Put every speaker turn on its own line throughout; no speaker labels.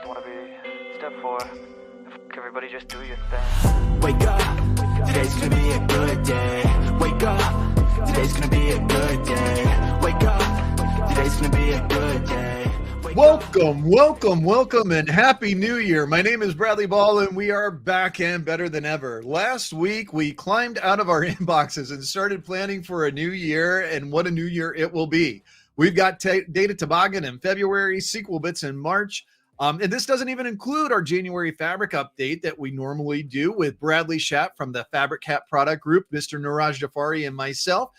wanna be step 4. Everybody just do your thing.
Wake up, today's gonna be a good day. Wake up, today's gonna be a good day. Wake up, today's gonna be a good day.
Welcome, and Happy New Year. My name is Bradley Ball, and we are back and better than ever. Last week, we climbed out of our inboxes and started planning for a new year, and what a new year it will be. We've got Data Toboggan in February, SQL Bits in March, and this doesn't even include our January Fabric update that we normally do with Bradley Schapp from the Fabric Cat product group, Mr. Neeraj Jhaveri, and myself.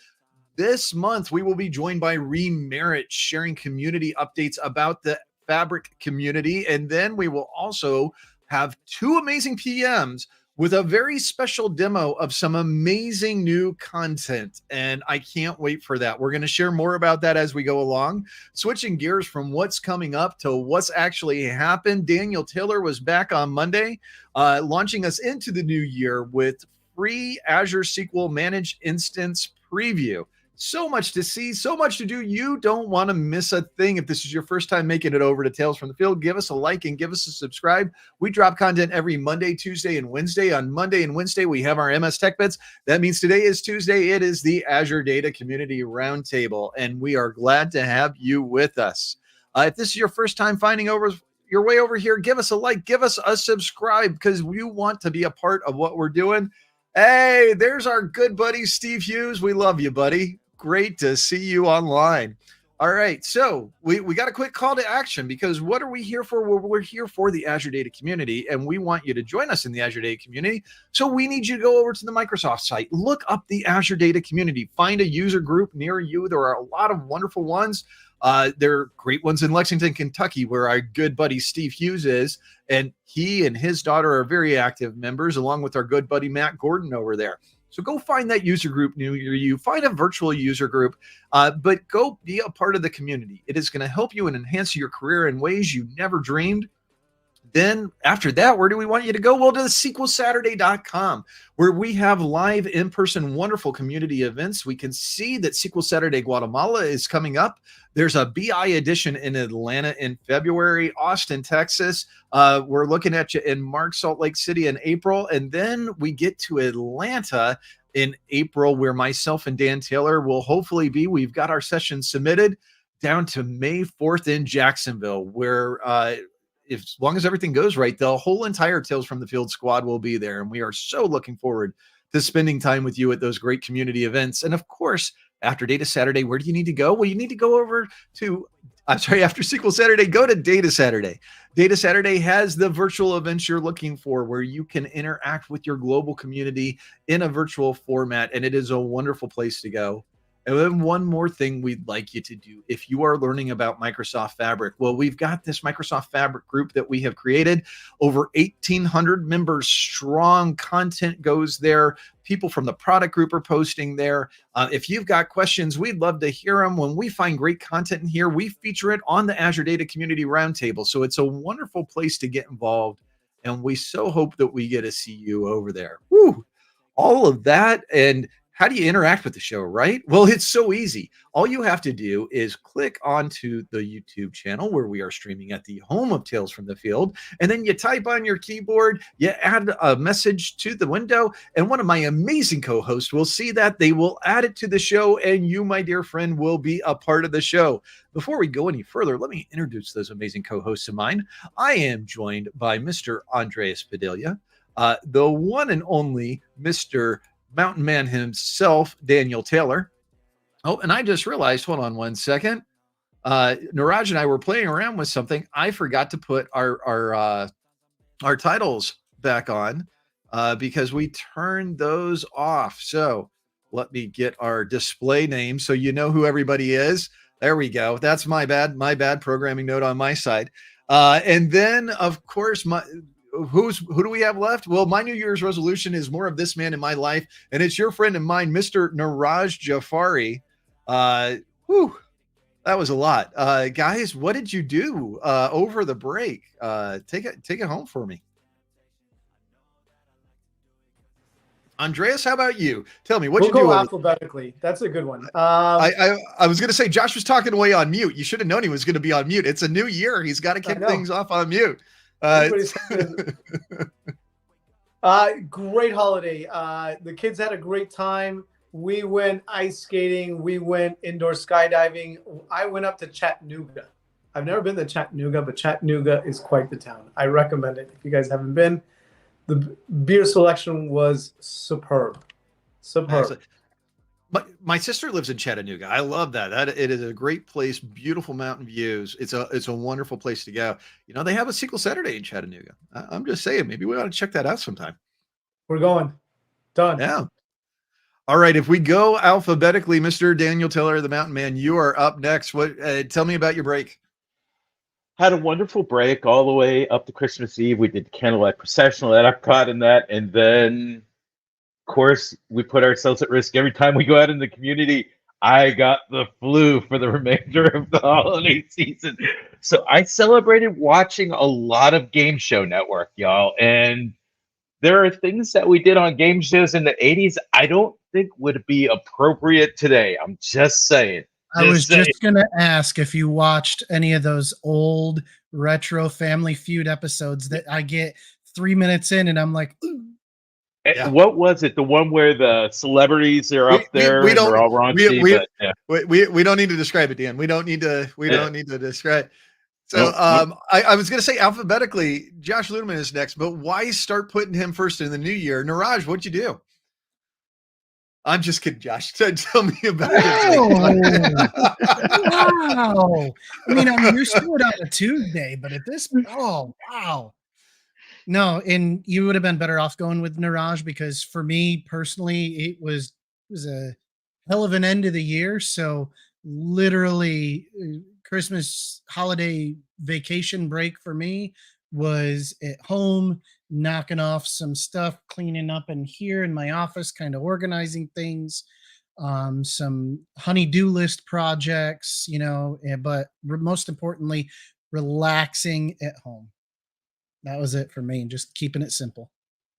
This month, we will be joined by Merritt sharing community updates about the Fabric community. And then we will also have two amazing PMs with a very special demo of some amazing new content. And I can't wait for that. We're going to share more about that as we go along. Switching gears from what's coming up to what's actually happened. Daniel Taylor was back on Monday, launching us into the new year with free Azure SQL Managed Instance preview. So much to see, so much to do. You don't want to miss a thing. If this is your first time making it over to Tales from the Field, give us a like and give us a subscribe. We drop content every Monday, Tuesday, and Wednesday. On Monday and Wednesday, we have our MS Tech Bits. That means today is Tuesday. It is the Azure Data Community Roundtable, and we are glad to have you with us. If this is your first time finding your way over here, give us a like, give us a subscribe, because you want to be a part of what we're doing. Hey, there's our good buddy, Steve Hughes. We love you, buddy. Great to see you online. All right, so we got a quick call to action, because what are we here for? We're here for the Azure Data Community, and we want you to join us in the Azure Data Community. So we need you to go over to the Microsoft site, look up the Azure Data Community, find a user group near you. There are a lot of wonderful ones. There are great ones in Lexington, Kentucky, where our good buddy Steve Hughes is, and he and his daughter are very active members, along with our good buddy Matt Gordon over there. So go find that user group near you, find a virtual user group, but go be a part of the community. It is going to help you and enhance your career in ways you never dreamed. Then after that, where do we want you to go? Well, to the SQLSaturday.com, where we have live in-person wonderful community events. We can see that SQL Saturday Guatemala is coming up. There's a BI edition in Atlanta in February, Austin, Texas. We're looking at you in March, Salt Lake City in April. And then we get to Atlanta in April, where myself and Dan Taylor will hopefully be. We've got our session submitted down to May 4th in Jacksonville, where as long as everything goes right, the whole entire Tales from the Field squad will be there. And we are so looking forward to spending time with you at those great community events. And of course, after Data Saturday, where do you need to go? Well, you need to go over to, after SQL Saturday, go to Data Saturday. Data Saturday has the virtual events you're looking for, where you can interact with your global community in a virtual format. And it is a wonderful place to go. And then one more thing we'd like you to do, if you are learning about Microsoft Fabric, well, we've got this Microsoft Fabric group that we have created, over 1,800 members strong. Content goes there. People from the product group are posting there. If you've got questions, we'd love to hear them. When we find great content in here, we feature it on the Azure Data Community Roundtable. So it's a wonderful place to get involved. And we so hope that we get to see you over there. Woo! All of that, and how do you interact with the show, right? Well, it's so easy. All you have to do is click onto the YouTube channel, where we are streaming at the home of Tales from the Field, and then you type on your keyboard, you add a message to the window, and one of my amazing co-hosts will see that. They will add it to the show, and you, my dear friend, will be a part of the show. Before we go any further, let me introduce those amazing co-hosts of mine. I am joined by Mr. Andrés Padilla, the one and only Mr. Mountain Man himself, Daniel Taylor. Oh, and I just realized, hold on one second. Neeraj and I were playing around with something. I forgot to put our titles back on because we turned those off. So let me get our display name so you know who everybody is. There we go. That's my bad programming note on my side. And then, of course, who do we have left? Well, my New Year's resolution is more of this man in my life, and it's your friend and mine, Mr. Neeraj Jhaveri. That was a lot. Guys, what did you do over the break? Take it home for me. Andreas, how about you? Tell me what you do.
We'll go alphabetically. That's a good one.
I was going to say, Josh was talking away on mute. You should have known he was going to be on mute. It's a new year. He's got to kick things off on mute.
Everybody's great holiday. The kids had a great time. We went ice skating. We went indoor skydiving. I went up to Chattanooga. I've never been to Chattanooga, but Chattanooga is quite the town. I recommend it. If you guys haven't been, the beer selection was superb. Superb.
My sister lives in Chattanooga. I love that. It is a great place, beautiful mountain views. It's a wonderful place to go. You know, they have a SQL Saturday in Chattanooga. I'm just saying, maybe we ought to check that out sometime.
We're going. Done.
Yeah. All right. If we go alphabetically, Mr. Daniel Taylor, the Mountain Man, you are up next. What? Tell me about your break.
Had a wonderful break all the way up to Christmas Eve. We did candlelight processional at Epcot and that, and then, of course, we put ourselves at risk every time we go out in the community. I got the flu for the remainder of the holiday season. So I celebrated watching a lot of Game Show Network, y'all. And there are things that we did on game shows in the 80s I don't think would be appropriate today. I'm just saying.
I was just going to ask if you watched any of those old retro Family Feud episodes that I get 3 minutes in and I'm like, ooh.
Yeah.
What was it? The one where the celebrities are up there and they're all raunchy.
We don't need to describe it, Dan. We don't need to describe. So I was going to say alphabetically, Josh Ludman is next, but why start putting him first in the new year? Neeraj, what'd you do? I'm just kidding, Josh. Tell me about it.
Wow. I mean, I'm used to it on a Tuesday, but at this, oh, wow. No, and you would have been better off going with Neeraj because for me personally, it was a hell of an end of the year. So literally Christmas holiday vacation break for me was at home, knocking off some stuff, cleaning up in here in my office, kind of organizing things, some honey-do list projects, you know, but most importantly, relaxing at home. That was it for me, and just keeping it simple.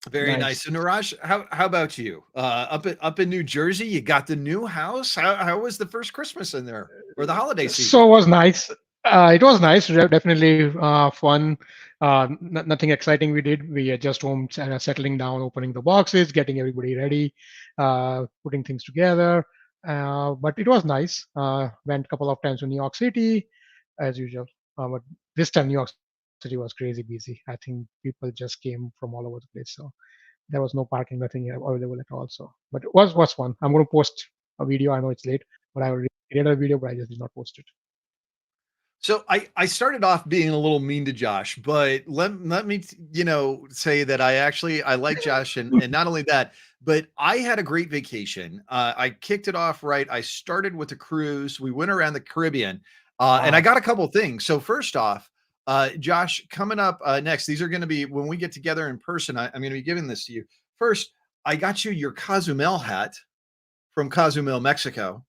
Very nice. So Neeraj, how about you? Up in New Jersey, you got the new house. How was the first Christmas in there or the holiday season?
So it was nice. It was nice, definitely fun. Nothing exciting we did. We are just home settling down, opening the boxes, getting everybody ready, putting things together. But it was nice. Went a couple of times to New York City, as usual. But this time New York City was crazy busy. I think people just came from all over the place. So there was no parking, nothing available at all. So, but it was fun. I'm going to post a video. I know it's late, but I already did a video, but I just did not post it.
So I started off being a little mean to Josh, but let me, say that I like Josh and not only that, but I had a great vacation. I kicked it off right. I started with a cruise. We went around the Caribbean and I got a couple of things. So first off, Josh, coming up next, these are going to be when we get together in person. I'm going to be giving this to you. First, I got you your Cozumel hat from Cozumel, Mexico.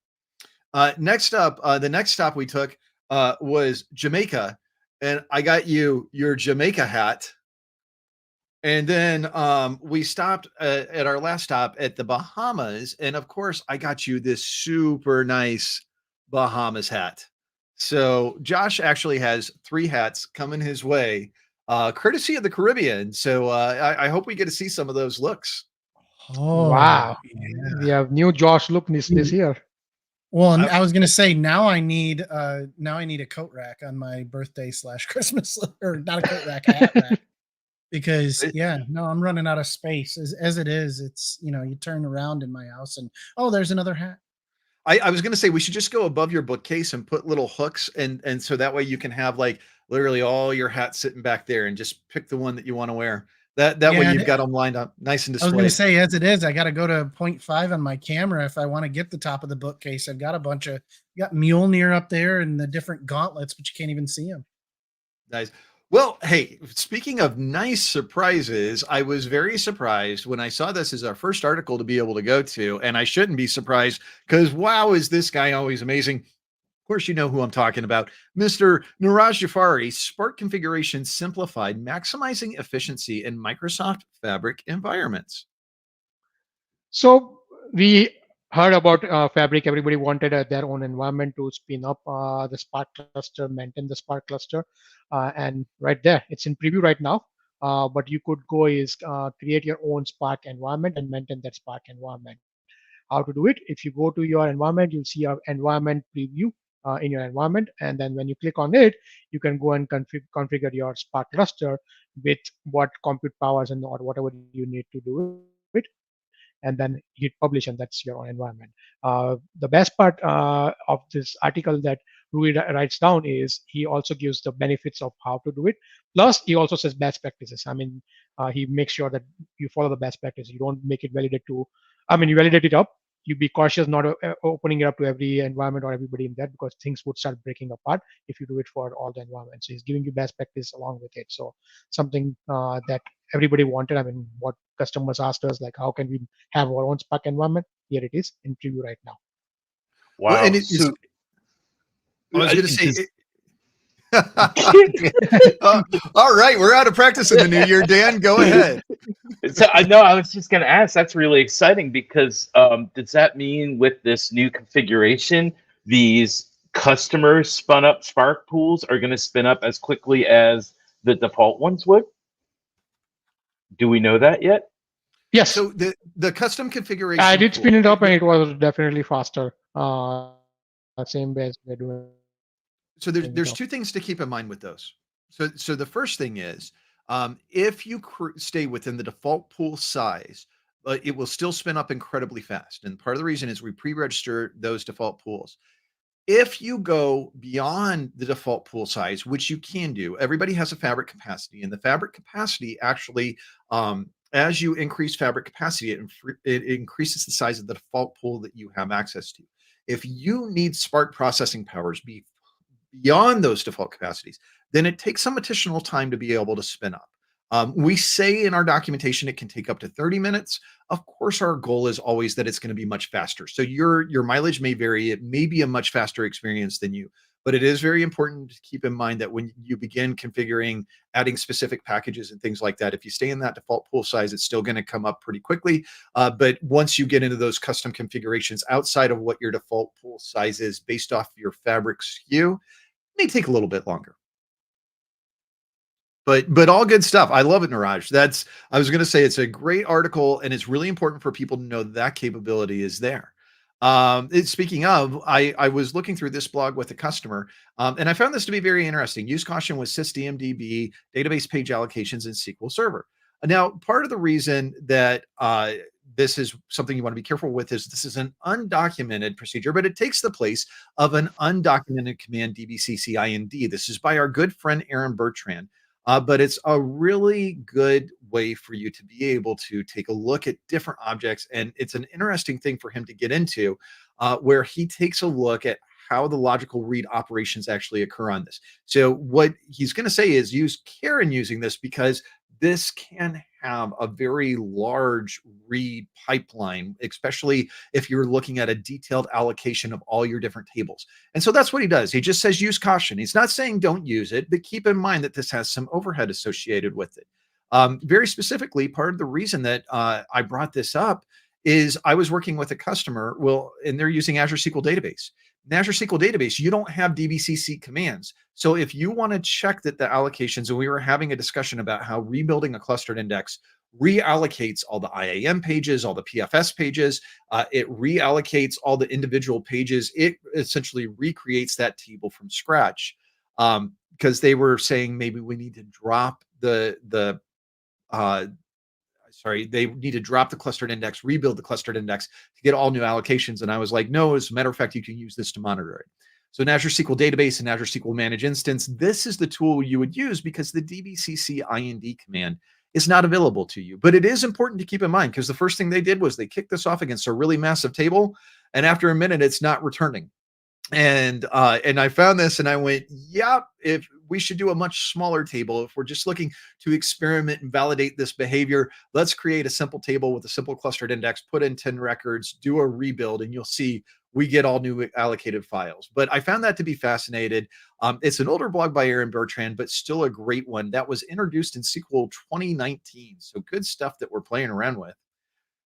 Next up, the next stop we took was Jamaica, and I got you your Jamaica hat. And then we stopped at our last stop at the Bahamas, and of course, I got you this super nice Bahamas hat. So Josh actually has 3 hats coming his way, courtesy of the Caribbean. So I hope we get to see some of those looks.
Oh, wow. Yeah. We have new Josh look this year.
Well, I was going to say now I need a coat rack on my birthday / Christmas, or not a coat rack, a hat rack. Because I'm running out of space as it is. It's, you turn around in my house and, there's another hat.
I was going to say we should just go above your bookcase and put little hooks and so that way you can have like literally all your hats sitting back there and just pick the one that you want to wear. That way you've got them lined up nice and displayed.
I was going to say, as it is, I got to go to 0.5 on my camera if I want to get the top of the bookcase. I've got got Mjolnir up there and the different gauntlets, but you can't even see them.
Nice. Well, hey, speaking of nice surprises, I was very surprised when I saw this as our first article to be able to go to, and I shouldn't be surprised because wow, is this guy always amazing. Of course, you know who I'm talking about. Mr. Neeraj Jhaveri, Spark Configuration Simplified, Maximizing Efficiency in Microsoft Fabric Environments.
So we heard about Fabric. Everybody wanted their own environment to spin up the Spark cluster, maintain the Spark cluster, and right there, it's in preview right now. But you could go is create your own Spark environment and maintain that Spark environment. How to do it? If you go to your environment, you'll see your environment preview in your environment, and then when you click on it, you can go and configure your Spark cluster with what compute powers and or whatever you need to do it, and then hit publish, and that's your own environment. The best part of this article that Rui writes down is he also gives the benefits of how to do it. Plus, he also says best practices. I mean, he makes sure that you follow the best practice. You don't make it validate to, I mean, you validate it up. You be cautious not opening it up to every environment or everybody in that, because things would start breaking apart if you do it for all the environments. So he's giving you best practice along with it. So something that everybody wanted. I mean, what customers asked us, like, how can we have our own Spark environment? Here it is in preview right now.
Well,
Wow.
and it is.
So
I was going to say.
does-
All right, we're out of practice in the new year. Dan, go ahead.
So I know I was just going to ask. That's really exciting because does that mean with this new configuration, these customers spun up Spark pools are going to spin up as quickly as the default ones would? Do we know that yet?
Yes.
So the custom configuration.
I did
pool-
spin it up, and it was definitely faster. Same way as we're doing.
So there's two things to keep in mind with those. So the first thing is, if you stay within the default pool size, it will still spin up incredibly fast. And part of the reason is we pre-register those default pools. If you go beyond the default pool size, which you can do, everybody has a fabric capacity, and the fabric capacity actually, as you increase fabric capacity, it increases the size of the default pool that you have access to. If you need Spark processing powers beyond those default capacities, then it takes some additional time to be able to spin up. We say in our documentation it can take up to 30 minutes. Of course, our goal is always that it's going to be much faster. So your mileage may vary. It may be a much faster experience than you, but it is very important to keep in mind that when you begin configuring, adding specific packages and things like that, if you stay in that default pool size, it's still going to come up pretty quickly. But once you get into those custom configurations outside of what your default pool size is based off your fabric SKU, may take a little bit longer. But all good stuff. I love it, Neeraj. I was going to say it's a great article, and it's really important for people to know that capability is there. Speaking of, I was looking through this blog with a customer, and I found this to be very interesting. Use caution with sysdmdb, database page allocations, and SQL Server. Now, part of the reason that this is something you want to be careful with is this is an undocumented procedure, but it takes the place of an undocumented command dbccind. This is by our good friend Aaron Bertrand. But it's a really good way for you to be able to take a look at different objects. And it's an interesting thing for him to get into where he takes a look at how the logical read operations actually occur on this. So what he's going to say is use care in using this because this can have a very large read pipeline, especially if you're looking at a detailed allocation of all your different tables. And so that's what he does. He just says use caution. He's not saying don't use it, but keep in mind that this has some overhead associated with it. Very specifically, part of the reason that I brought this up is I was working with a customer, and they're using Azure SQL Database. In Azure SQL Database, you don't have DBCC commands. So if you want to check that the allocations, and we were having a discussion about how rebuilding a clustered index reallocates all the IAM pages, all the PFS pages, it reallocates all the individual pages. It essentially recreates that table from scratch because they were saying maybe we need to drop they need to drop the clustered index, rebuild the clustered index to get all new allocations. And I was like, no, as a matter of fact, you can use this to monitor it. So in Azure SQL Database and Azure SQL Manage Instance, this is the tool you would use because the dbcc ind command is not available to you. But it is important to keep in mind because the first thing they did was they kicked this off against a really massive table. And after a minute, it's not returning. And I found this and I went, yeah, if we should do a much smaller table, if we're just looking to experiment and validate this behavior, let's create a simple table with a simple clustered index, put in 10 records, do a rebuild, and you'll see we get all new allocated files. But I found that to be fascinating. It's an older blog by Aaron Bertrand, but still a great one that was introduced in SQL 2019. So good stuff that we're playing around with.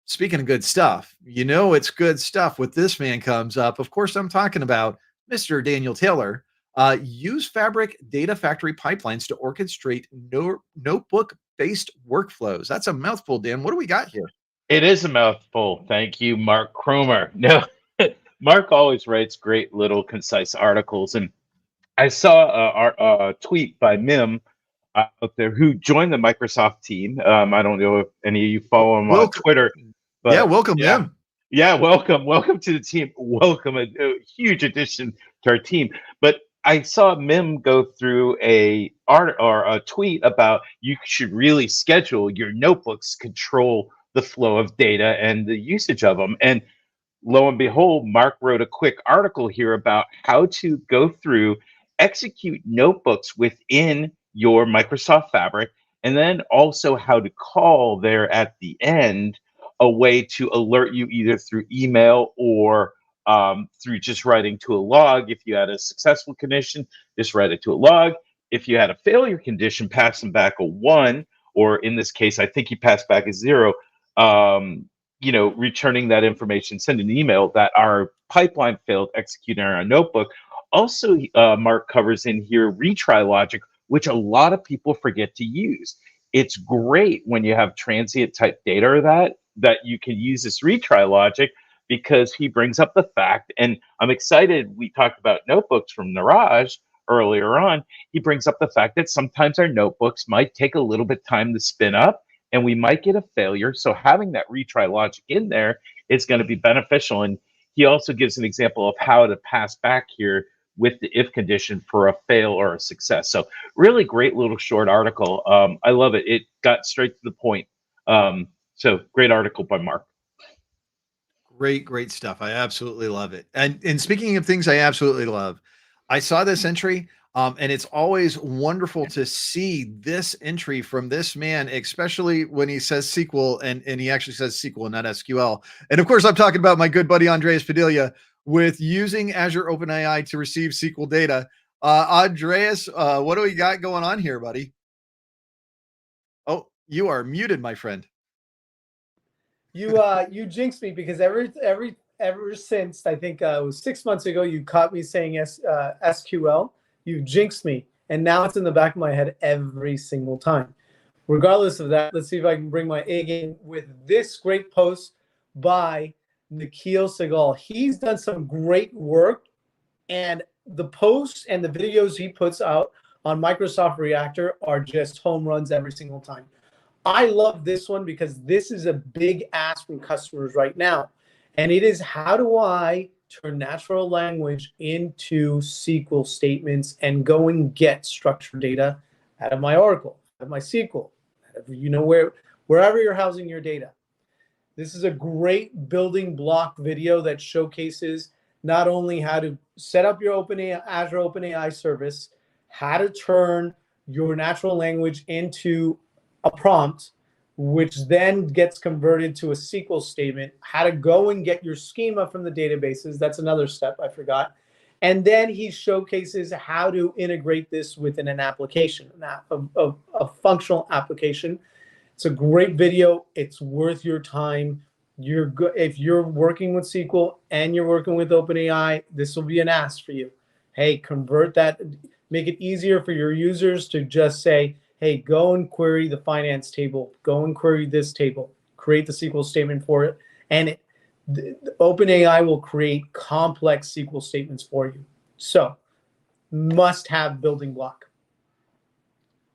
Speaking of good stuff, you know it's good stuff with this man comes up. Of course, I'm talking about Mr. Daniel Taylor. Use Fabric Data Factory pipelines to orchestrate notebook-based workflows. That's a mouthful, Dan. What do we got here?
It is a mouthful. Thank you, Mark Cromer. No, Mark always writes great little concise articles. And I saw a tweet by Mim out there who joined the Microsoft team. I don't know if any of you follow him on Twitter. But
yeah, welcome, Mim.
Yeah, welcome to the team. Welcome, a huge addition to our team. But I saw Mim go through a tweet about you should really schedule your notebooks, control the flow of data and the usage of them. And lo and behold, Mark wrote a quick article here about how to go through, execute notebooks within your Microsoft Fabric, and then also how to call there at the end a way to alert you either through email or through just writing to a log. If you had a successful condition, just write it to a log. If you had a failure condition, pass them back a 1, or in this case, I think he passed back a 0. Returning that information, send an email that our pipeline failed executing our notebook. Also, Mark covers in here retry logic, which a lot of people forget to use. It's great when you have transient type data or that you can use this retry logic, because he brings up the fact, and I'm excited, we talked about notebooks from Neeraj earlier on. He brings up the fact that sometimes our notebooks might take a little bit time to spin up, and we might get a failure. So having that retry logic in there is going to be beneficial. And he also gives an example of how to pass back here with the if condition for a fail or a success. So really great little short article. I love it. It got straight to the point. So great article by Mark.
Great stuff. I absolutely love it. And speaking of things I absolutely love, I saw this entry. And it's always wonderful to see this entry from this man, especially when he says SQL and he actually says SQL, not SQL. And of course, I'm talking about my good buddy, Andrés Padilla, with using Azure Open AI to receive SQL data. Andrés, what do we got going on here, buddy? Oh, you are muted, my friend.
You jinxed me, because ever since I think it was 6 months ago, you caught me saying SQL. You jinxed me, and now it's in the back of my head every single time. Regardless of that, let's see if I can bring my A game with this great post by Nikhil Segal. He's done some great work, and the posts and the videos he puts out on Microsoft Reactor are just home runs every single time. I love this one because this is a big ask from customers right now. And it is, how do I turn natural language into SQL statements and go and get structured data out of my Oracle, out of my SQL, wherever you're housing your data. This is a great building block video that showcases not only how to set up your Azure OpenAI service, how to turn your natural language into a prompt, which then gets converted to a SQL statement, how to go and get your schema from the databases. That's another step I forgot. And then he showcases how to integrate this within an application, a functional application. It's a great video. It's worth your time. If you're working with SQL and you're working with OpenAI, this will be an ask for you. Hey, convert that, make it easier for your users to just say, hey, go and query the finance table, go and query this table, create the SQL statement for it, and OpenAI will create complex SQL statements for you. So, must-have building block.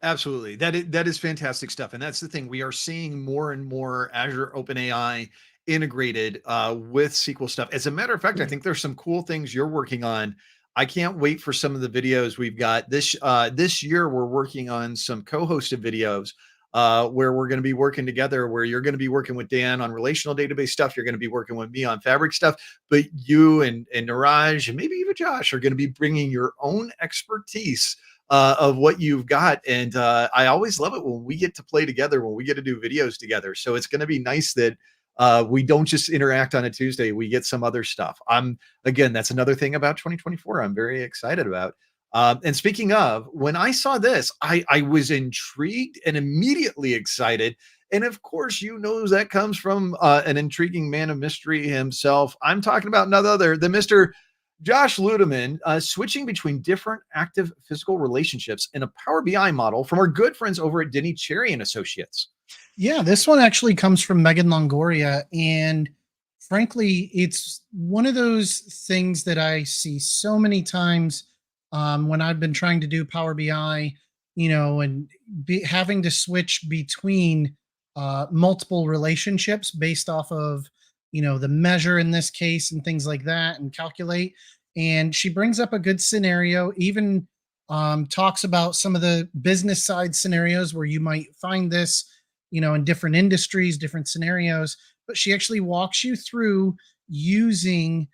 Absolutely. That is fantastic stuff. And that's the thing. We are seeing more and more Azure OpenAI integrated with SQL stuff. As a matter of fact, I think there's some cool things you're working on. I can't wait for some of the videos we've got this year. We're working on some co-hosted videos where we're going to be working together, where you're going to be working with Dan on relational database stuff. You're going to be working with me on Fabric stuff, but you and Neeraj and maybe even Josh are going to be bringing your own expertise of what you've got. And I always love it when we get to play together, when we get to do videos together. So it's going to be nice that we don't just interact on a Tuesday, we get some other stuff. Again, that's another thing about 2024 I'm very excited about. And speaking of, when I saw this, I was intrigued and immediately excited. And of course, that comes from an intriguing man of mystery himself. I'm talking about none other than Mr. Josh Luedeman, switching between different active physical relationships in a Power BI model from our good friends over at Denny Cherry and Associates.
Yeah, this one actually comes from Megan Longoria. And frankly, it's one of those things that I see so many times when I've been trying to do Power BI, and having to switch between multiple relationships based off of, the measure in this case and things like that, and calculate. And she brings up a good scenario, even talks about some of the business side scenarios where you might find this, in different industries, different scenarios. But she actually walks you through using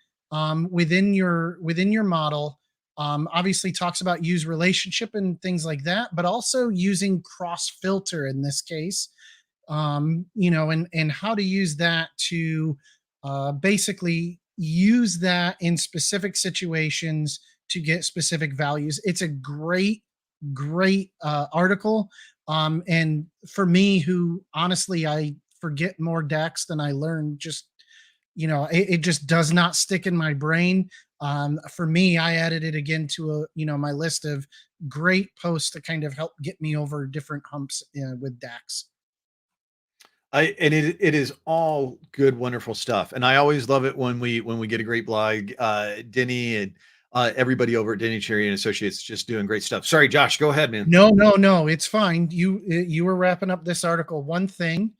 within your model. Obviously talks about use relationship and things like that, but also using cross filter in this case, and how to use that to basically use that in specific situations to get specific values. It's a great article. And for me, who honestly, I forget more decks than I learn, just, it just does not stick in my brain. For me, I added it again to my list of great posts to kind of help get me over different humps with DAX.
It is all good, wonderful stuff. And I always love it when we get a great blog. Denny and everybody over at Denny Cherry and Associates just doing great stuff. Sorry, Josh, go ahead, man.
No, it's fine. You were wrapping up this article. One thing,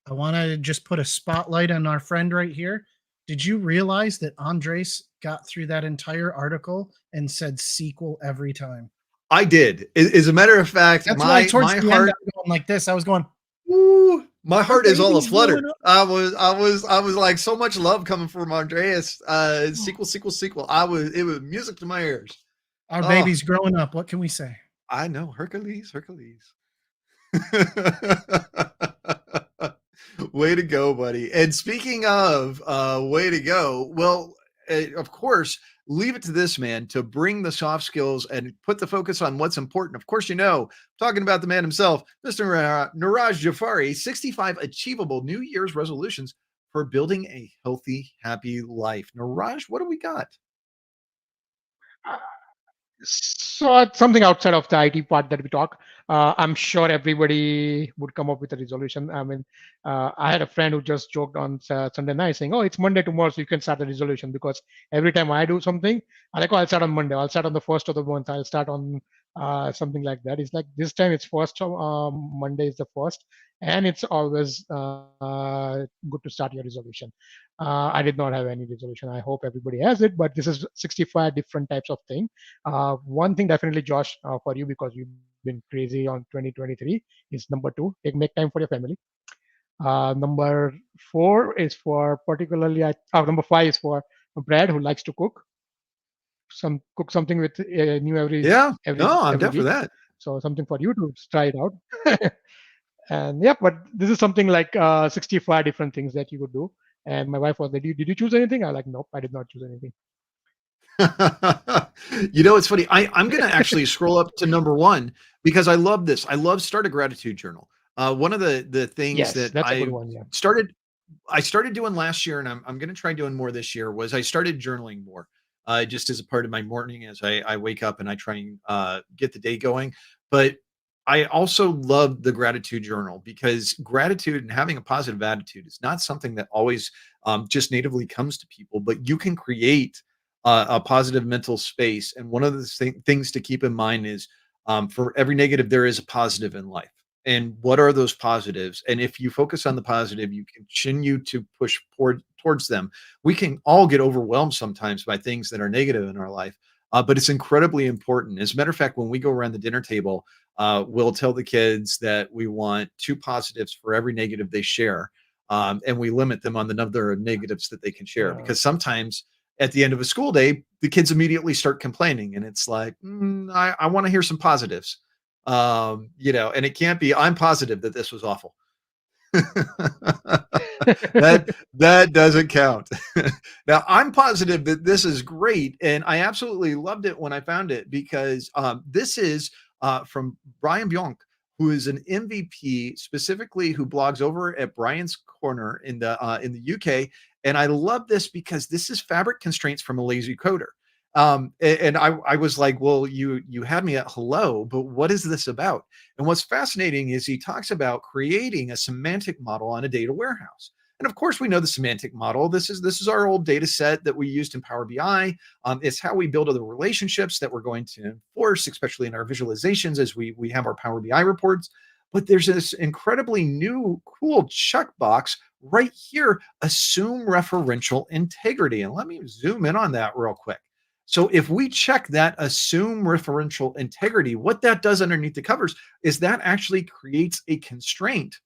I want to just put a spotlight on our friend right here. Did you realize that Andres got through that entire article and said SQL every time?
I did. As a matter of fact,
that's why towards the end, I was going like this. I was going,
ooh, my heart is all aflutter. I was like, so much love coming from Andreas. SQL. It was music to my ears.
Our baby's growing up. What can we say?
I know. Hercules. Way to go, buddy. And speaking of way to go, well, of course, leave it to this man to bring the soft skills and put the focus on what's important. Of course, talking about the man himself, Mr. Neeraj Jhaveri, 65 achievable New Year's resolutions for building a healthy, happy life. Neeraj, what do we got?
So something outside of the IT part that we talk. I'm sure everybody would come up with a resolution. I mean, I had a friend who just joked on Sunday night saying, "Oh, it's Monday tomorrow, so you can start a resolution." Because every time I do something, I'm like, "Oh, I'll start on Monday. I'll start on the first of the month. I'll start on something like that." It's like this time it's first. Monday is the first, and it's always good to start your resolution. I did not have any resolution. I hope everybody has it, but this is 65 different types of thing. One thing definitely, Josh, for you, because you've been crazy on 2023, is number 2, make time for your family. Number 4 is for particularly, number 5 is for Brad, who likes to cook. Cook something with new every
I'm down for that.
So something for you to try it out. And yeah, but this is something like 65 different things that you could do. And my wife was like, "Did you choose anything?" I was like, "Nope, I did not choose anything."
It's funny. I'm going to actually scroll up to number 1 because I love this. I love start a gratitude journal. One of the things that I started doing last year, and I'm going to try doing more this year, was I started journaling more, just as a part of my morning as I wake up and I try and get the day going. But I also love the gratitude journal because gratitude and having a positive attitude is not something that always just natively comes to people, but you can create a positive mental space. And one of the things to keep in mind is for every negative, there is a positive in life. And what are those positives? And if you focus on the positive, you continue to push towards them. We can all get overwhelmed sometimes by things that are negative in our life, but it's incredibly important. As a matter of fact, when we go around the dinner table, we'll tell the kids that we want 2 positives for every negative they share. And we limit them on the number of negatives that they can share, because sometimes at the end of a school day, the kids immediately start complaining, and it's like, I want to hear some positives, and it can't be, I'm positive that this was awful. that doesn't count. Now, I'm positive that this is great, and I absolutely loved it when I found it, because this is from Brian Bjonk, who is an MVP, specifically who blogs over at Brian's Corner in the UK. And I love this because this is fabric constraints from a lazy coder. And I was like, well, you had me at hello, but what is this about? And what's fascinating is he talks about creating a semantic model on a data warehouse. And of course, we know the semantic model. This is our old data set that we used in Power BI. It's how we build the relationships that we're going to enforce, especially in our visualizations as we have our Power BI reports. But there's this incredibly new, cool checkbox right here, assume referential integrity. And let me zoom in on that real quick. So if we check that assume referential integrity, what that does underneath the covers is that actually creates a constraint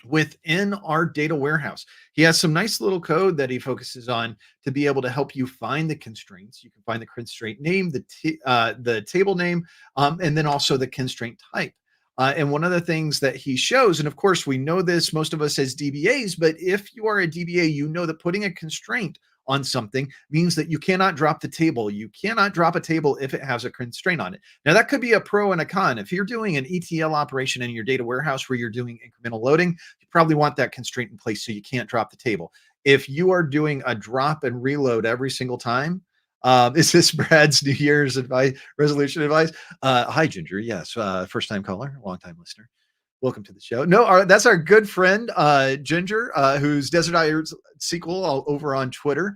within our data warehouse. He has some nice little code that he focuses on to be able to help you find the constraints. You can find the constraint name, the table name, and then also the constraint type. And one of the things that he shows, and of course we know this, most of us as DBAs, but if you are a DBA, you know that putting a constraint on something means that you cannot drop the table. You cannot drop a table if it has a constraint on it. Now that could be a pro and a con. If you're doing an ETL operation in your data warehouse where you're doing incremental loading, you probably want that constraint in place so you can't drop the table. If you are doing a drop and reload every single time, is this Brad's New Year's resolution advice? Hi, Ginger. Yes, first time caller, long time listener. Welcome to the show. No, that's our good friend, Ginger, who's Desert Eyes SQL over on Twitter.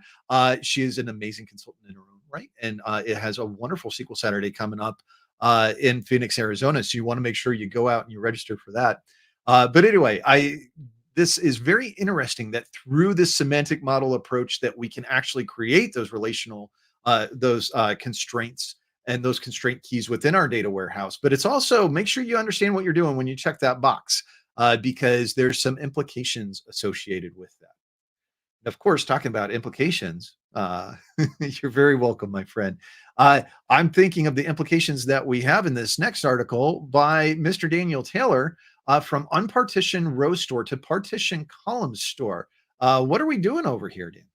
She is an amazing consultant in her own right. And it has a wonderful SQL Saturday coming up in Phoenix, Arizona. So you want to make sure you go out and you register for that. But anyway, this is very interesting that through this semantic model approach that we can actually create those relational, constraints and those constraint keys within our data warehouse. But it's also make sure you understand what you're doing when you check that box, because there's some implications associated with that. And of course, talking about implications, you're very welcome, my friend. I'm thinking of the implications that we have in this next article by Mr. Daniel Taylor from unpartitioned row store to partition column store. What are we doing over here, Dan?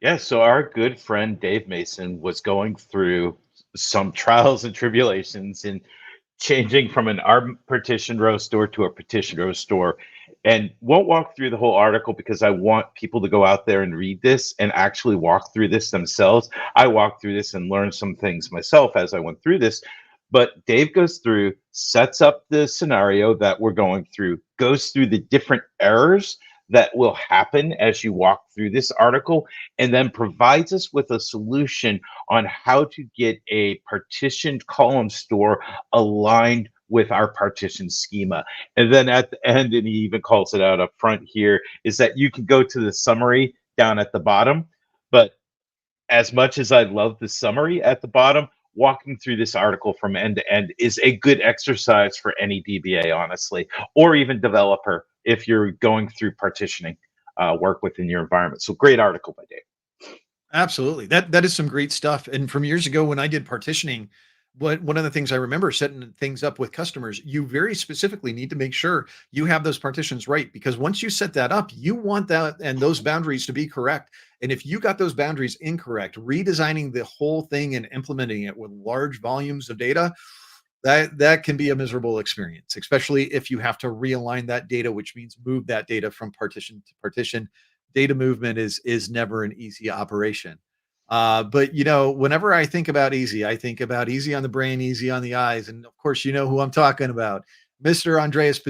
Yeah, so our good friend Dave Mason was going through some trials and tribulations in changing from an unpartitioned row store to a partitioned row store. And won't walk through the whole article because I want people to go out there and read this and actually walk through this themselves. I walked through this and learned some things myself as I went through this. But Dave goes through, sets up the scenario that we're going through, goes through the different errors that will happen as you walk through this article, and then provides us with a solution on how to get a partitioned column store aligned with our partition schema. And then at the end, and he even calls it out up front here, is that you can go to the summary down at the bottom. But as much as I love the summary at the bottom, walking through this article from end to end is a good exercise for any DBA, honestly, or even developer if you're going through partitioning work within your environment. So great article by Dave.
Absolutely. That is some great stuff. And from years ago when I did partitioning, one of the things I remember setting things up with customers, you very specifically need to make sure you have those partitions right, because once you set that up, you want that and those boundaries to be correct. And if you got those boundaries incorrect, redesigning the whole thing and implementing it with large volumes of data, that can be a miserable experience, especially if you have to realign that data, which means move that data from partition to partition. Data movement is never an easy operation. But you know, whenever I think about easy, I think about easy on the brain, easy on the eyes. And of course, you know who I'm talking about, Mr. Andrés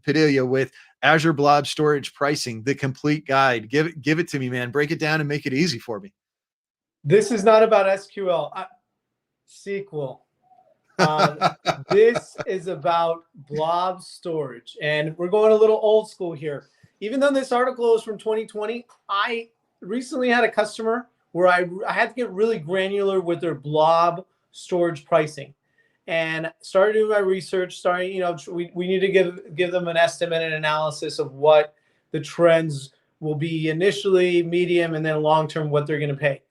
Padilla with Azure Blob Storage Pricing, the complete guide. Give it to me, man. Break it down and make it easy for me.
This is not about SQL, SQL. This is about blob storage, and we're going a little old school here. Even though this article is from 2020, I recently had a customer where I had to get really granular with their blob storage pricing, and started doing my research. We need to give them an estimate and analysis of what the trends will be initially, medium, and then long term, what they're going to pay.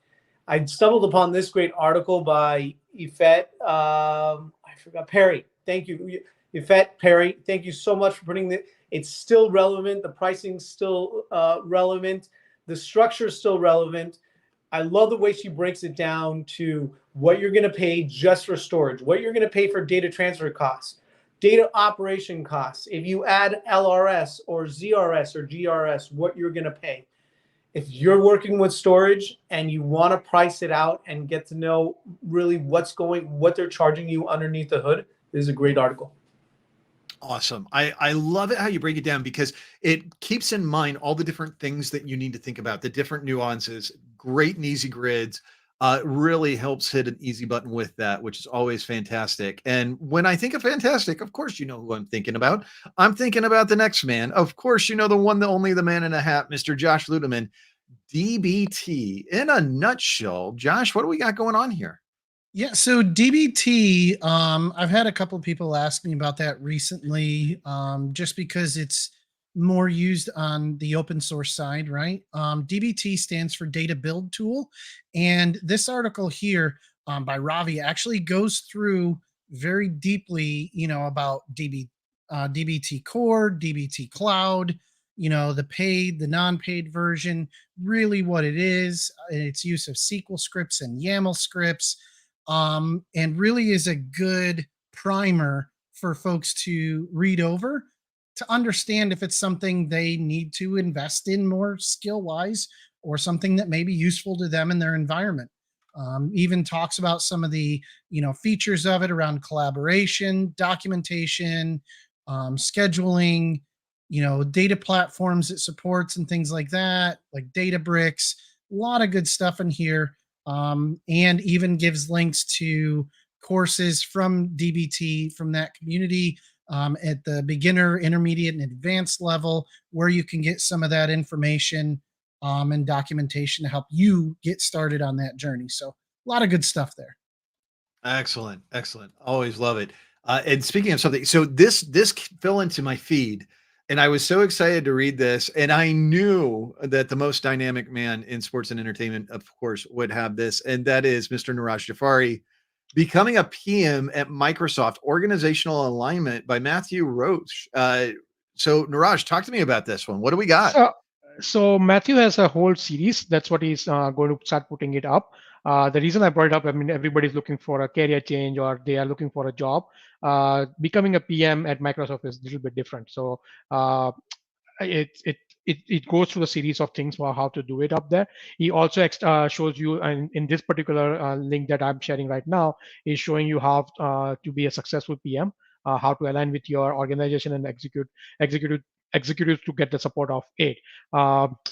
I stumbled upon this great article by Yvette, I forgot, Perry. Thank you, Yvette Perry. Thank you so much for putting it. It's still relevant. The pricing's still relevant. The structure is still relevant. I love the way she breaks it down to what you're going to pay just for storage, what you're going to pay for data transfer costs, Data operation costs. If you add LRS or ZRS or GRS, what you're going to pay. If you're working with storage and you want to price it out and get to know really what they're charging you underneath the hood, this is a great article.
Awesome. I love it how you break it down because it keeps in mind all the different things that you need to think about, the different nuances, great and easy grids. Really helps hit an easy button with that, which is always fantastic. And when I think of fantastic, of course, you know who I'm thinking about. I'm thinking about the next man. Of course, you know the one, the only, the man in a hat, Mr. Josh Luedeman, DBT. In a nutshell, Josh, what do we got going on here?
Yeah, so DBT, I've had a couple of people ask me about that recently, just because it's more used on the open source side, right? DBT stands for Data Build Tool, and this article here by Ravi actually goes through very deeply, about DBT Core, DBT Cloud, the paid, the non-paid version, really what it is, its use of SQL scripts and YAML scripts, and really is a good primer for folks to read over to understand if it's something they need to invest in more skill wise or something that may be useful to them in their environment. Even talks about some of the features of it around collaboration, documentation, scheduling, data platforms it supports and things like that, like Databricks. A lot of good stuff in here. And even gives links to courses from DBT from that community at the beginner, intermediate, and advanced level, where you can get some of that information and documentation to help you get started on that journey. So a lot of good stuff there.
Excellent, excellent. Always love it. And speaking of something, so this fell into my feed, and I was so excited to read this. And I knew that the most dynamic man in sports and entertainment, of course, would have this, and that is Mr. Neeraj Jhaveri, becoming a PM at Microsoft. Organizational Alignment by Matthew Roach. So Neeraj, talk to me about this one. What do we got?
So Matthew has a whole series. That's what he's going to start putting it up. The reason I brought it up, I mean, everybody's looking for a career change or they are looking for a job. Becoming a PM at Microsoft is a little bit different. So it goes through a series of things for how to do it up there. He also shows you, and in this particular link that I'm sharing right now, is showing you how to be a successful PM, how to align with your organization and executives to get the support of it.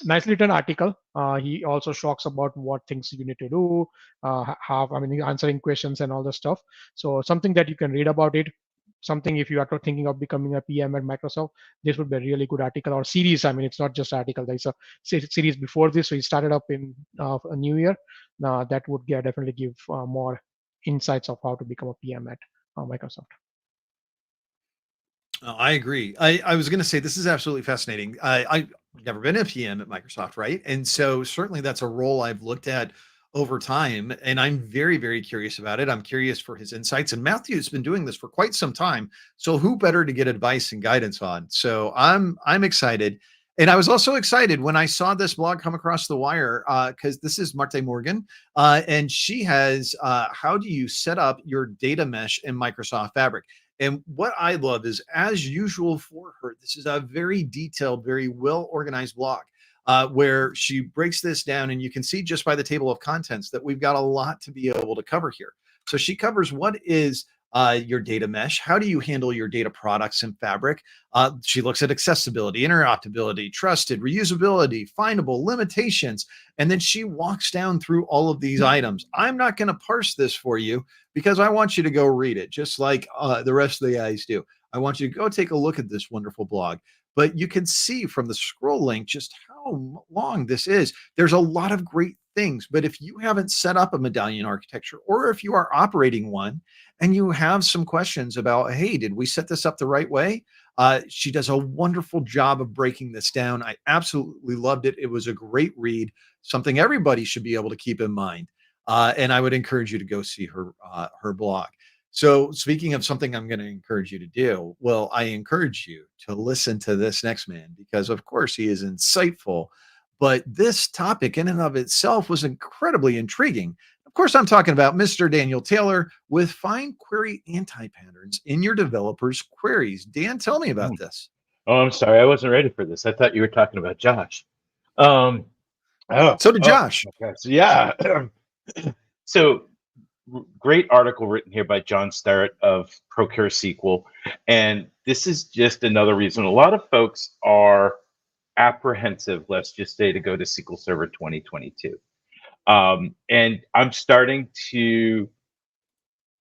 Nicely written article. He also talks about what things you need to do, answering questions and all the stuff. So something that you can read about it. Something if you are thinking of becoming a PM at Microsoft, this would be a really good article or series. I mean, it's not just article. There's a series before this. So he started up in a new year. That would definitely give more insights of how to become a PM at Microsoft.
I agree. I was going to say this is absolutely fascinating. I've never been a PM at Microsoft, right? And so certainly that's a role I've looked at over time, and I'm very, very curious about it. I'm curious for his insights, and Matthew's been doing this for quite some time. So who better to get advice and guidance on? So I'm excited. And I was also excited when I saw this blog come across the wire because this is Marte Morgan, and she has how do you set up your data mesh in Microsoft Fabric? And what I love is, as usual for her, this is a very detailed, very well organized blog where she breaks this down. And you can see just by the table of contents that we've got a lot to be able to cover here. So she covers what is your data mesh. How do you handle your data products in Fabric? She looks at accessibility, interoperability, trusted, reusability, findable, limitations. And then she walks down through all of these items. I'm not going to parse this for you because I want you to go read it, just like the rest of the guys do. I want you to go take a look at this wonderful blog. But you can see from the scroll link just how long this is. There's a lot of great things. But if you haven't set up a medallion architecture, or if you are operating one and you have some questions about, hey, did we set this up the right way? She does a wonderful job of breaking this down. I absolutely loved it. It was a great read, something everybody should be able to keep in mind. And I would encourage you to go see her blog. So speaking of something I'm going to encourage you to do, well, I encourage you to listen to this next man because, of course, he is insightful. But this topic in and of itself was incredibly intriguing. Of course, I'm talking about Mr. Daniel Taylor with Find Query Anti-Patterns in your developers' queries. Dan, tell me about this.
Oh, I'm sorry. I wasn't ready for this. I thought you were talking about Josh. Oh,
So did Josh.
okay. So, yeah. So great article written here by John Starrett of Procure SQL. And this is just another reason a lot of folks are apprehensive, let's just say, to go to SQL Server 2022. And I'm starting to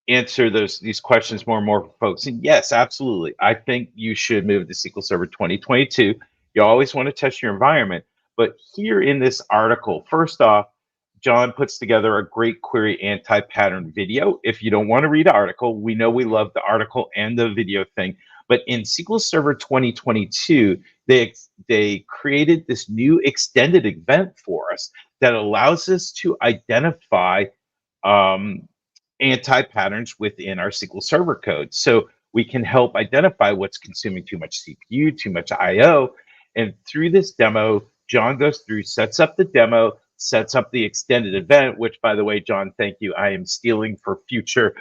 answer these questions more and more for folks. And yes, absolutely. I think you should move to SQL Server 2022. You always want to test your environment. But here in this article, first off, John puts together a great query anti-pattern video. If you don't want to read the article, we know we love the article and the video thing. But in SQL Server 2022, they created this new extended event for us that allows us to identify anti-patterns within our SQL Server code. So we can help identify what's consuming too much CPU, too much IO. And through this demo, John goes through, sets up the demo, sets up the extended event, which, by the way, John, thank you. I am stealing for future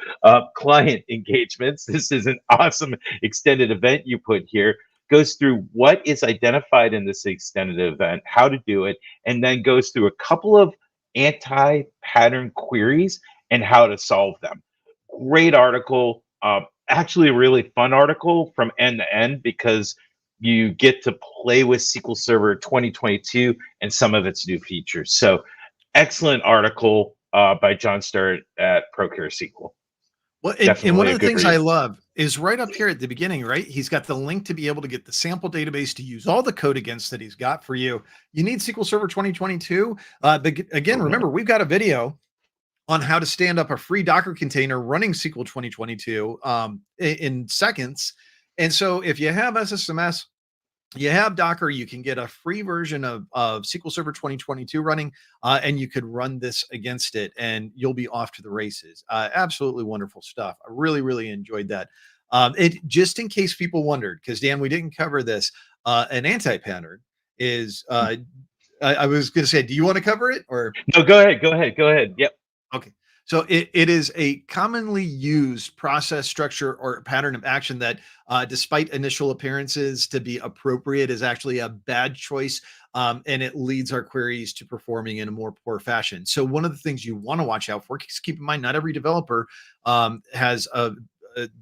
client engagements. This is an awesome extended event you put here. Goes through what is identified in this extended event, how to do it, and then goes through a couple of anti-pattern queries and how to solve them. Great article. Actually, a really fun article from end to end because you get to play with SQL Server 2022 and some of its new features. So excellent article by John Starrett at Procure SQL.
Well, and one of the things I love is right up here at the beginning, right? He's got the link to be able to get the sample database to use all the code against that he's got for you. You need SQL Server 2022. Again, remember, we've got a video on how to stand up a free Docker container running SQL 2022 in seconds. And so if you have SSMS, you have Docker, you can get a free version of SQL Server 2022 running, and you could run this against it, and you'll be off to the races. Absolutely wonderful stuff. I really, really enjoyed that. It just in case people wondered, because Dan, we didn't cover this. An anti-pattern is. I was going to say, do you want to cover it or?
No, go ahead. Yep.
Okay. So it is a commonly used process structure or pattern of action that, despite initial appearances to be appropriate, is actually a bad choice, and it leads our queries to performing in a more poor fashion. So one of the things you want to watch out for, because keep in mind, not every developer has the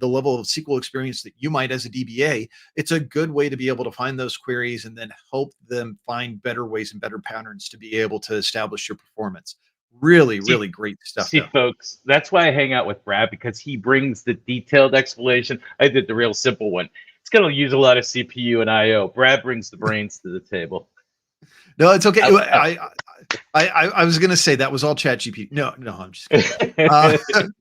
level of SQL experience that you might as a DBA. It's a good way to be able to find those queries and then help them find better ways and better patterns to be able to establish your performance. Really great stuff.
See, folks, that's why I hang out with Brad, because he brings the detailed explanation. I did the real simple one. It's going to use a lot of CPU and IO. Brad brings the brains to the table.
No, it's okay. I was going to say that was all ChatGPT. No, I'm just kidding.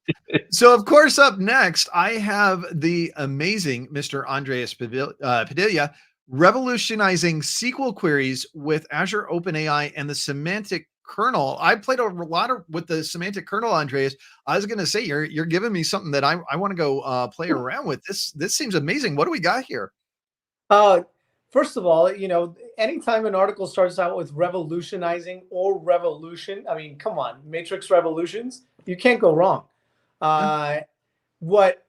So, of course, up next, I have the amazing Mr. Andrés Padilla revolutionizing SQL queries with Azure Open AI and the Semantic Kernel. I played a lot with the Semantic Kernel, Andreas. I was going to say you're giving me something that I want to go play around with. This seems amazing. What do we got here?
First of all, anytime an article starts out with revolutionizing or revolution, I mean, come on, matrix revolutions, you can't go wrong. What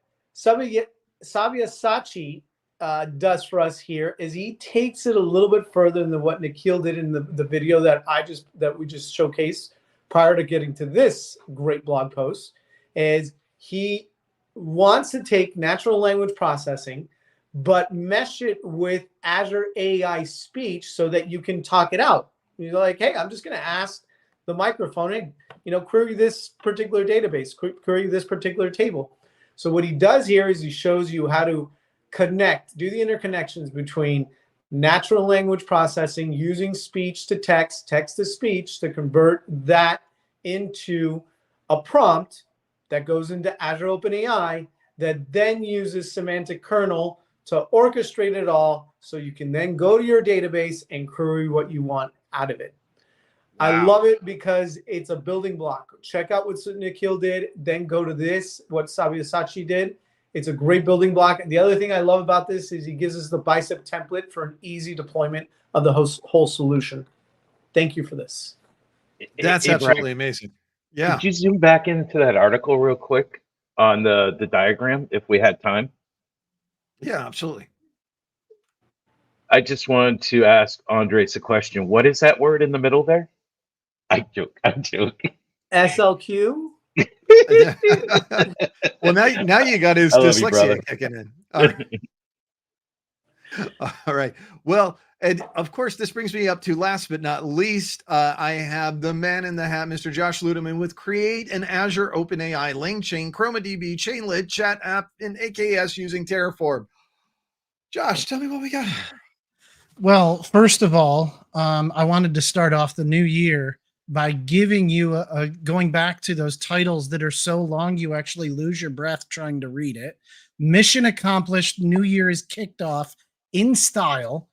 Sabyasachi does for us here is he takes it a little bit further than what Nikhil did in the video that we just showcased prior to getting to this great blog post. Is he wants to take natural language processing but mesh it with Azure AI speech so that you can talk it out. You're like, hey, I'm just going to ask the microphone, hey, query this particular database, query this particular table. So what he does here is he shows you how to do the interconnections between natural language processing using speech to text, text to speech to convert that into a prompt that goes into Azure Open AI that then uses Semantic Kernel to orchestrate it all so you can then go to your database and query what you want out of it. Wow. I love it because it's a building block. Check out what Nikhil did, then go to this, what Sabyasachi did. It's a great building block. And the other thing I love about this is he gives us the bicep template for an easy deployment of the whole solution. Thank you for this.
That's absolutely amazing. Yeah.
Could you zoom back into that article real quick on the diagram if we had time?
Yeah, absolutely.
I just wanted to ask Andres a question. What is that word in the middle there? I joke. I joke.
SLQ.
Well, now you got his
I love you, brother.
dyslexia kicking in. All right. All right. Well, and of course, this brings me up to last but not least, I have the man in the hat, Mr. Josh Luedeman, with Create an Azure Open AI LangChain, ChromaDB, Chainlit, Chat App, and AKS using Terraform. Josh, tell me what we got.
Well, first of all, I wanted to start off the new year by giving you going back to those titles that are so long you actually lose your breath trying to read it. Mission accomplished. New Year is kicked off in style.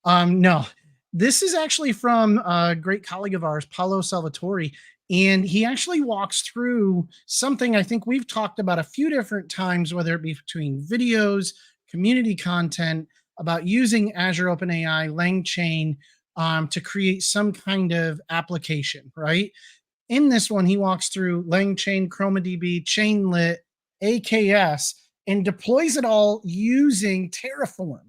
No, this is actually from a great colleague of ours, Paolo Salvatore, and he actually walks through something I think we've talked about a few different times, whether it be between videos, community content, about using Azure Open AI LangChain to create some kind of application, right? In this one, he walks through LangChain, ChromaDB, Chainlit, AKS, and deploys it all using Terraform,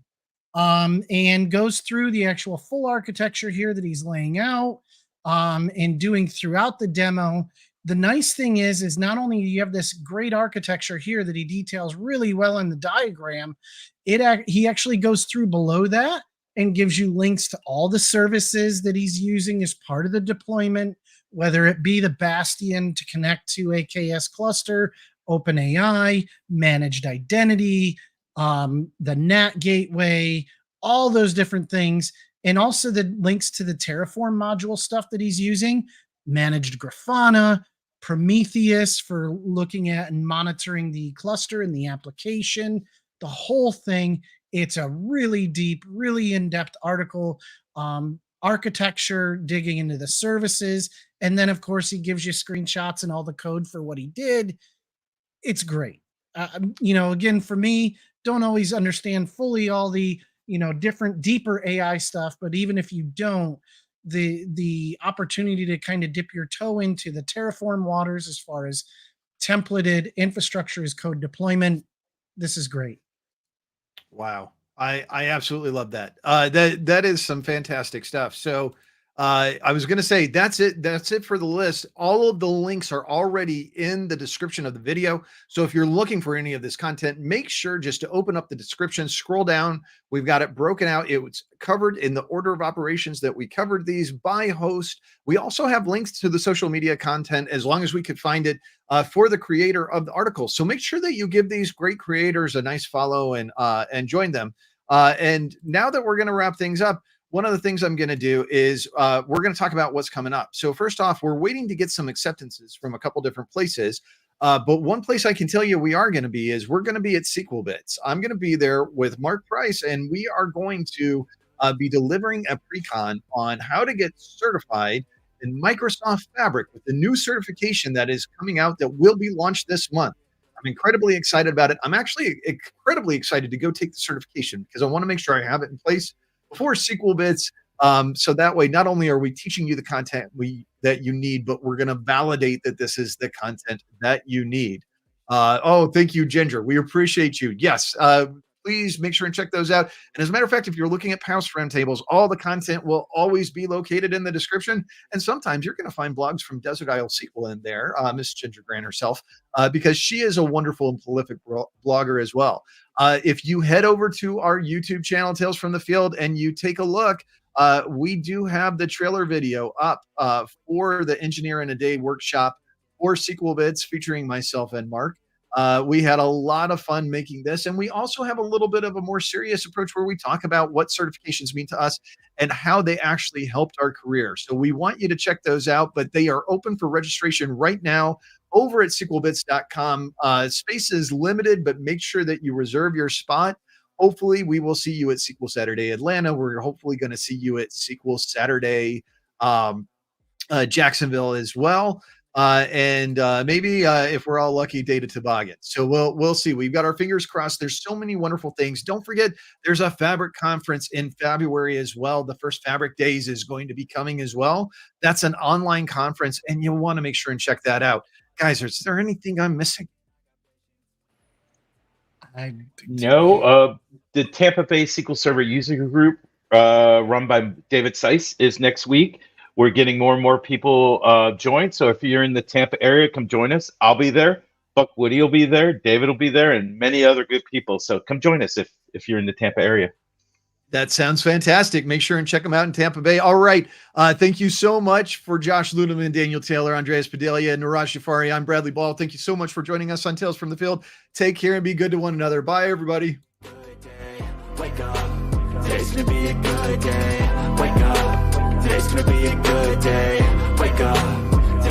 and goes through the actual full architecture here that he's laying out, and doing throughout the demo. The nice thing is not only do you have this great architecture here that he details really well in the diagram, he actually goes through below that and gives you links to all the services that he's using as part of the deployment, whether it be the Bastion to connect to AKS cluster, OpenAI, managed identity, the NAT gateway, all those different things, and also the links to the Terraform module stuff that he's using, managed Grafana, Prometheus for looking at and monitoring the cluster and the application, the whole thing. It's a really deep, really in-depth article, architecture, digging into the services. And then, of course, he gives you screenshots and all the code for what he did. It's great. Again, for me, don't always understand fully all the, different deeper AI stuff. But even if you don't, the opportunity to kind of dip your toe into the Terraform waters as far as templated infrastructure as code deployment, this is great.
Wow. I absolutely love that. That is some fantastic stuff. So I was going to say, that's it for the list. All of the links are already in the description of the video. So if you're looking for any of this content, make sure just to open up the description, scroll down. We've got it broken out. It was covered in the order of operations that we covered these by host. We also have links to the social media content, as long as we could find it, for the creator of the article. So make sure that you give these great creators a nice follow and join them. And now that we're going to wrap things up, one of the things I'm going to do is we're going to talk about what's coming up. So first off, we're waiting to get some acceptances from a couple different places. But one place I can tell you we are going to be is we're going to be at SQL Bits. I'm going to be there with Mark Price, and we are going to be delivering a pre-con on how to get certified in Microsoft Fabric with the new certification that is coming out that will be launched this month. I'm incredibly excited about it. I'm actually incredibly excited to go take the certification because I want to make sure I have it in place before SQL Bits. So that way, not only are we teaching you the content that you need, but we're going to validate that this is the content that you need. Oh, thank you, Ginger. We appreciate you. Yes. Please make sure and check those out. And as a matter of fact, if you're looking at House Roundtables, all the content will always be located in the description. And sometimes you're going to find blogs from Desert Isle SQL in there, Miss Ginger Grant herself, because she is a wonderful and prolific blogger as well. If you head over to our YouTube channel, Tales from the Field, and you take a look, we do have the trailer video up for the Engineer in a Day workshop for SQL Bits featuring myself and Mark. We had a lot of fun making this, and we also have a little bit of a more serious approach where we talk about what certifications mean to us and how they actually helped our career. So we want you to check those out, but they are open for registration right now over at SQLBits.com. Space is limited, but make sure that you reserve your spot. Hopefully, we will see you at SQL Saturday Atlanta. We're hopefully going to see you at SQL Saturday Jacksonville as well. and maybe if we're all lucky, data toboggan. So we'll see. We've got our fingers crossed. There's so many wonderful things. Don't forget, there's a Fabric conference in February as well. The first Fabric Days is going to be coming as well. That's an online conference, and you'll want to make sure and check that out. Guys, is there anything I'm missing?
No. The Tampa Bay SQL Server user group run by David Seiss is next week. We're getting more and more people joined. So if you're in the Tampa area, come join us. I'll be there. Buck Woody will be there. David will be there, and many other good people. So come join us if you're in the Tampa area.
That sounds fantastic. Make sure and check them out in Tampa Bay. All right. Thank you so much for Josh Luedeman, Daniel Taylor, Andrés Padilla, and Neeraj Jhaveri. I'm Bradley Ball. Thank you so much for joining us on Tales from the Field. Take care and be good to one another. Bye, everybody.
Wake up, today's gonna be a good day. Wake up, today's gonna be a good day. Wake up.